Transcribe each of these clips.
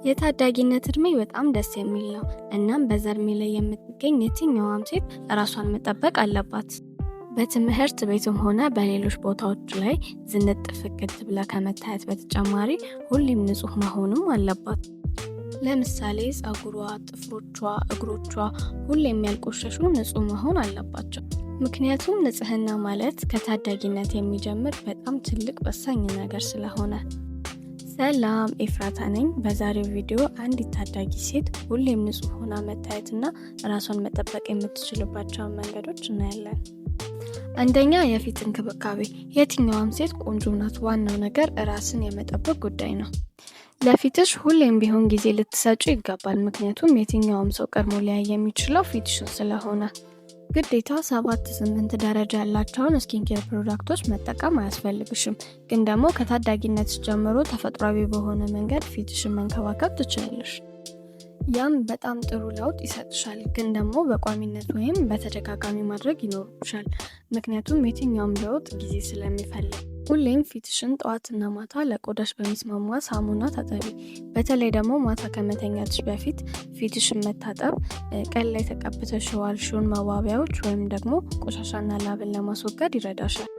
የታዳጊነት እድሜ በጣም ደስ የሚል ነው። እናም በዛ እድሜ ላይ የምትገኝ የትኛዋም ሴት ራሷን መጠበቅ አለባት። በትምህርት ቤትም ሆነ በሌሎች ቦታዎች ላይ ዝንጥ ፍክት ብላ ከመታየት በተጨማሪ ሁሌም ንጹህ መሆንም አለባት። ለምሳሌ ፀጉሯ፣ ጥፍሮቿ፣ እግሮቿ ሁሌም ያልቆሸሹ ንጹህ መሆን አለባቸው። ምክንያቱም ንጽህና ማለት ከታዳጊነት የሚጀምር በጣም ትልቅ ወሳኝ ነገር ስለሆነ። ሰላም፣ ኤፍራታ ነኝ። በዛሬው ቪዲዮ አንዲት ታዳጊ ሴት ሁሌም ንጹህ ሆና መታየትና ራሷን መጠበቅ የምትችልባቸውን መንገዶች እናያለን። አንደኛ፣ የፊት እንክብካቤ። የትኛዋም ሴት ቆንጆ ናት። ዋናው ነገር ራስን የመጠበቅ ጉዳይ ነው። ለፊትሽ ሁሌም ቢሆን ጊዜ ልትሰጪ ይገባል። ምክንያቱም የትኛውም ሰው ቀድሞ ሊያይ የሚችለው ፊትሽን ስለሆነ። ግዴታ 7-8 ደረጃ ያላቸውን ስኪንኬር ፕሮዳክቶች መጠቀም አያስፈልግሽም። ግን ደግሞ ከታዳጊነት ጀምሮ ተፈጥሯዊ በሆነ መንገድ ፊትሽን መንከባከብ ትችላለሽ። ያም በጣም ጥሩ ለውጥ ይሰጥሻል። ግን ደግሞ በቋሚነት ወይም በተደጋጋሚ ማድረግ ይኖርብሻል። ምክንያቱም የትኛውም ለውጥ ጊዜ ስለሚፈልግ። ሁሌም ፊትሽን ጠዋትና ማታ ለቆዳሽ በሚስማማ ሳሙና ታጠቢ። በተለይ ደግሞ ማታ ከመተኛትሽ በፊት ፊትሽን መታጠብ ቀን ላይ ተቀብተሽ የዋልሽውን መዋቢያዎች ወይም ደግሞ ቆሻሻና ላብን ለማስወገድ ይረዳሻል።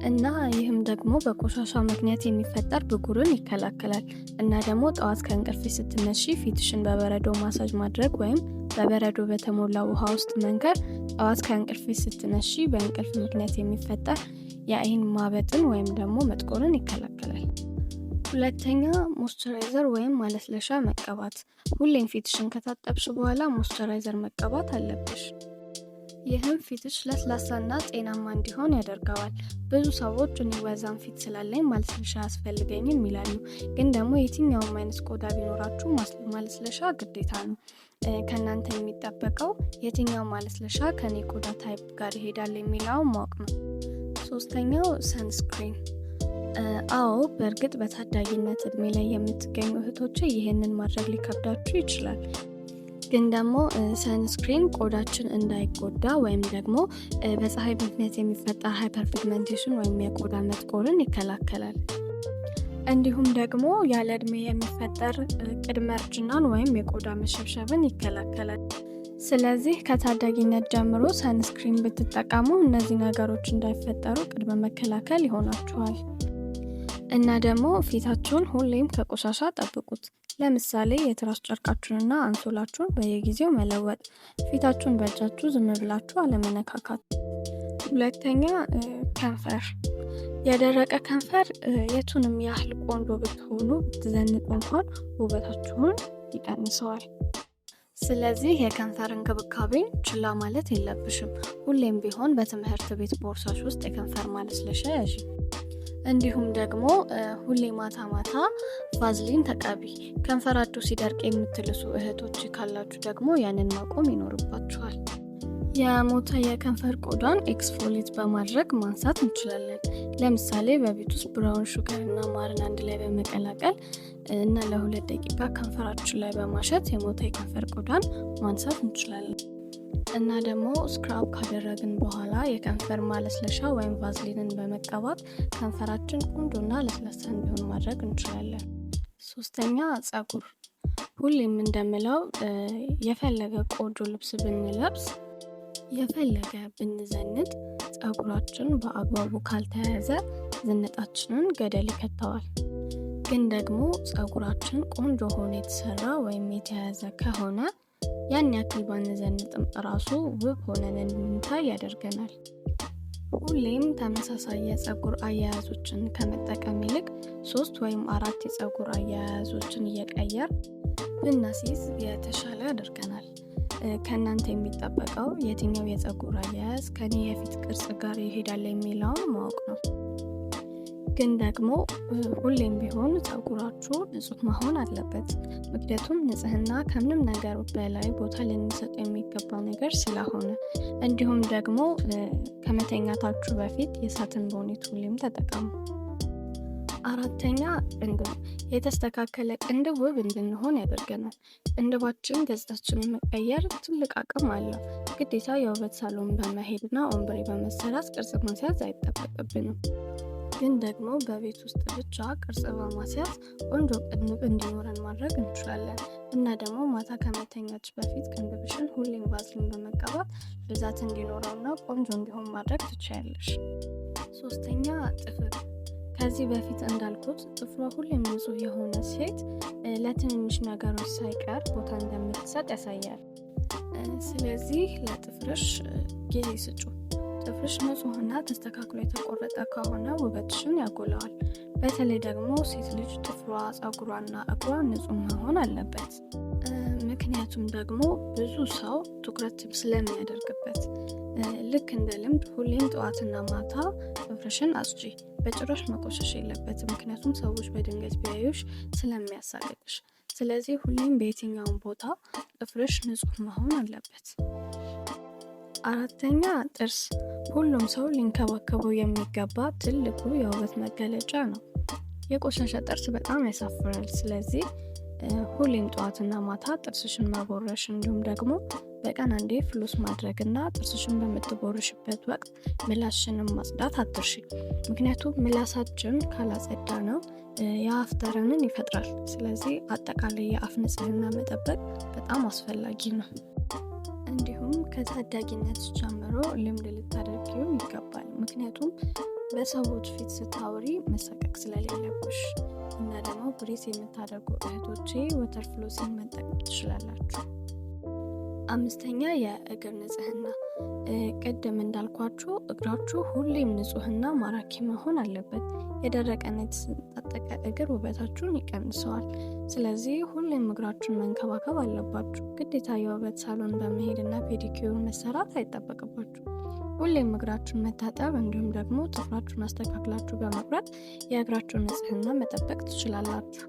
እና ይህም ደግሞ በቆሻሻ ምክንያት የሚፈጠር ብጉርን ይከላከላል። እና ደግሞ ጠዋት ከእንቅልፍ ስትነሺ ፊትሽን በበረዶ ማሳጅ ማድረግ ወይም በበረዶ በተሞላ ውሃ ውስጥ መንከር ጠዋት ከእንቅልፍ ስትነሺ በእንቅልፍ ምክንያት የሚፈጠር የአይን ማበጥን ወይም ደግሞ መጥቆርን ይከላከላል። ሁለተኛ፣ ሞይስቸራይዘር ወይም ማለስለሻ መቀባት። ሁሌም ፊትሽን ከታጠብሽ በኋላ ሞይስቸራይዘር መቀባት አለብሽ። ይህም ፊትሽ ለስላሳና ጤናማ እንዲሆን ያደርገዋል። ብዙ ሰዎች እኔ ወዛም ፊት ስላለኝ ማለስለሻ አያስፈልገኝም ይላሉ። ግን ደግሞ የትኛውም አይነት ቆዳ ቢኖራችሁ ማለስለሻ ግዴታ ነው። ከእናንተ የሚጠበቀው የትኛው ማለስለሻ ከኔ ቆዳ ታይፕ ጋር ይሄዳል የሚለውን ማወቅ ነው። ሶስተኛው ሰንስክሪን። አዎ፣ በእርግጥ በታዳጊነት እድሜ ላይ የምትገኙ እህቶች ይህንን ማድረግ ሊከብዳችሁ ይችላል። ግን ደግሞ ሰንስክሪን ቆዳችን እንዳይጎዳ ወይም ደግሞ በፀሐይ ምክንያት የሚፈጠር ሃይፐርፒግመንቴሽን ወይም የቆዳ መጥቆርን ይከላከላል። እንዲሁም ደግሞ ያለ እድሜ የሚፈጠር ቅድመ እርጅናን ወይም የቆዳ መሸብሸብን ይከላከላል። ስለዚህ ከታዳጊነት ጀምሮ ሰንስክሪን ብትጠቀሙ እነዚህ ነገሮች እንዳይፈጠሩ ቅድመ መከላከል ይሆናችኋል። እና ደግሞ ፊታችሁን ሁሌም ከቆሻሻ ጠብቁት። ለምሳሌ የትራስ ጨርቃችሁንና አንሶላችሁን በየጊዜው መለወጥ። ፊታችሁን በእጃችሁ ዝም ብላችሁ አለመነካካት። ሁለተኛ፣ ከንፈር። የደረቀ ከንፈር የቱንም ያህል ቆንጆ ብትሆኑ ብትዘንጡ እንኳን ውበታችሁን ይቀንሰዋል። ስለዚህ የከንፈር እንክብካቤን ችላ ማለት የለብሽም። ሁሌም ቢሆን በትምህርት ቤት ቦርሳሽ ውስጥ የከንፈር ማለስለሻ ያዢ። እንዲሁም ደግሞ ሁሌ ማታ ማታ ቫዝሊን ተቀቢ። ከንፈራችሁ ሲደርቅ የምትልሱ እህቶች ካላችሁ ደግሞ ያንን ማቆም ይኖርባችኋል። የሞተ የከንፈር ቆዳን ኤክስፎሊት በማድረግ ማንሳት እንችላለን። ለምሳሌ በቤት ውስጥ ብራውን ሹገር እና ማርን አንድ ላይ በመቀላቀል እና ለ2 ደቂቃ ከንፈራችን ላይ በማሸት የሞተ የከንፈር ቆዳን ማንሳት እንችላለን። እና ደግሞ ስክራብ ካደረግን በኋላ የከንፈር ማለስለሻ ወይም ቫዝሊንን በመቀባት ከንፈራችን ቆንጆና ለስላሳ እንዲሆን ማድረግ እንችላለን። ሶስተኛ፣ ፀጉር። ሁሌም እንደምለው የፈለገ ቆንጆ ልብስ ብንለብስ፣ የፈለገ ብንዘንጥ ፀጉራችን በአግባቡ ካልተያዘ ዝንጣችንን ገደል ይከተዋል። ግን ደግሞ ፀጉራችን ቆንጆ ሆኖ የተሰራ ወይም የተያዘ ከሆነ ያን ያክል ባንዘንጥም ራሱ ውብ ሆነን እንድንታይ ያደርገናል። ሁሌም ተመሳሳይ የፀጉር አያያዞችን ከመጠቀም ይልቅ 3 ወይም 4 የፀጉር አያያዞችን እየቀየር ብናስይዝ የተሻለ ያደርገናል። ከእናንተ የሚጠበቀው የትኛው የፀጉር አያያዝ ከኔ የፊት ቅርጽ ጋር ይሄዳል የሚለውን ማወቅ ነው። ግን ደግሞ ሁሌም ቢሆን ፀጉራችሁ ንጹህ መሆን አለበት። ምክንያቱም ንጽህና ከምንም ነገር በላይ ቦታ ልንሰጥ የሚገባ ነገር ስለሆነ። እንዲሁም ደግሞ ከመተኛታችሁ በፊት የሳትን ቦኔት ሁሌም ተጠቀሙ። አራተኛ፣ ቅንድብ። የተስተካከለ ቅንድብ ውብ እንድንሆን ያደርገናል። ቅንድባችን ገጽታችንን መቀየር ትልቅ አቅም አለው። ግዴታ የውበት ሳሎን በመሄድና ኦምብሬ በመሰራት ቅርጽ ማስያዝ አይጠበቅብንም። ግን ደግሞ በቤት ውስጥ ብቻ ቅርጽ በማስያዝ ቆንጆ ቅንድብ እንዲኖረን ማድረግ እንችላለን። እና ደግሞ ማታ ከመተኛትሽ በፊት ቅንድብሽን ሁሌም ቫዝሊን በመቀባት ብዛት እንዲኖረውና ቆንጆ እንዲሆን ማድረግ ትችያለሽ። ሶስተኛ ጥፍር። ከዚህ በፊት እንዳልኩት ጥፍሯ ሁሌም ንጹህ የሆነ ሴት ለትንንሽ ነገሮች ሳይቀር ቦታ እንደምትሰጥ ያሳያል። ስለዚህ ለጥፍርሽ ጊዜ ስጩ። ጥፍርሽ ንጹህና ተስተካክሎ የተቆረጠ ከሆነ ውበትሽን ያጎላዋል። በተለይ ደግሞ ሴት ልጅ ጥፍሯ፣ ፀጉሯና እግሯ ንጹህ መሆን አለበት። ምክንያቱም ደግሞ ብዙ ሰው ትኩረት ስለሚያደርግበት። ልክ እንደ ልምድ ሁሌም ጠዋትና ማታ ጥፍርሽን አጽጂ። በጭራሽ መቆሸሽ የለበትም፣ ምክንያቱም ሰዎች በድንገት ቢያዩሽ ስለሚያሳቅቅሽ። ስለዚህ ሁሌም በየትኛውም ቦታ ጥፍርሽ ንጹህ መሆን አለበት። አራተኛ ጥርስ። ሁሉም ሰው ሊንከባከበው የሚገባ ትልቁ የውበት መገለጫ ነው። የቆሸሸ ጥርስ በጣም ያሳፍራል። ስለዚህ ሁሌም ጠዋትና ማታ ጥርስሽን መቦረሽ እንዲሁም ደግሞ በቀን አንዴ ፍሎስ ማድረግና ጥርስሽን በምትቦርሽበት ወቅት ምላስሽንም ማጽዳት አትርሺ። ምክንያቱም ምላሳችን ካላጸዳ ነው የአፍ ጠረንን ይፈጥራል። ስለዚህ አጠቃላይ የአፍ ንጽህና መጠበቅ በጣም አስፈላጊ ነው። እንዲሁም ከታዳጊነት ጀምሮ ልምድ ልታደርጊው ይገባል። ምክንያቱም በሰዎች ፊት ስታወሪ መሳቀቅ ስለሌለብሽ። እና ደግሞ ብሬስ የምታደርጉ እህቶቼ ወተር ፍሎሲን መጠቀም ትችላላችሁ። አምስተኛ የእግር ንጽህና። ቅድም እንዳልኳችሁ እግራችሁ ሁሌም ንጹህና ማራኪ መሆን አለበት። የደረቀና የተሰነጣጠቀ እግር ውበታችሁን ይቀንሰዋል። ስለዚህ ሁሌም እግራችሁን መንከባከብ አለባችሁ። ግዴታ የውበት ሳሎን በመሄድና ፔዲኪዩር መሰራት አይጠበቅባችሁ። ሁሌም እግራችሁን መታጠብ እንዲሁም ደግሞ ጥፍራችሁን አስተካክላችሁ በመቁረጥ የእግራችሁን ንጽህና መጠበቅ ትችላላችሁ።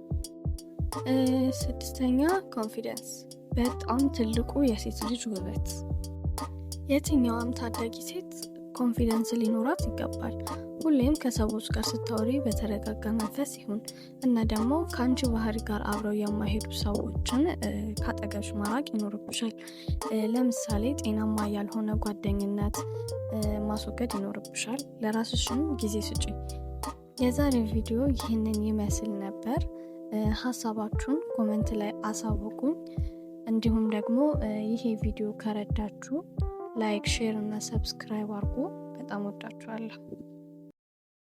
ስድስተኛ ኮንፊደንስ። በጣም ትልቁ የሴት ልጅ ውበት። የትኛዋም ታዳጊ ሴት ኮንፊደንስ ሊኖራት ይገባል። ሁሌም ከሰዎች ጋር ስታወሪ በተረጋጋ መንፈስ ይሁን እና ደግሞ ከአንቺ ባህሪ ጋር አብረው የማይሄዱ ሰዎችን ካጠገብሽ ማራቅ ይኖርብሻል። ለምሳሌ ጤናማ ያልሆነ ጓደኝነት ማስወገድ ይኖርብሻል። ለራስሽም ጊዜ ስጪ። የዛሬው ቪዲዮ ይህንን ይመስል ነበር። ሀሳባችሁን ኮመንት ላይ አሳውቁኝ። እንዲሁም ደግሞ ይሄ ቪዲዮ ከረዳችሁ ላይክ፣ ሼር እና ሰብስክራይብ አድርጉ። በጣም ወዳችኋለሁ።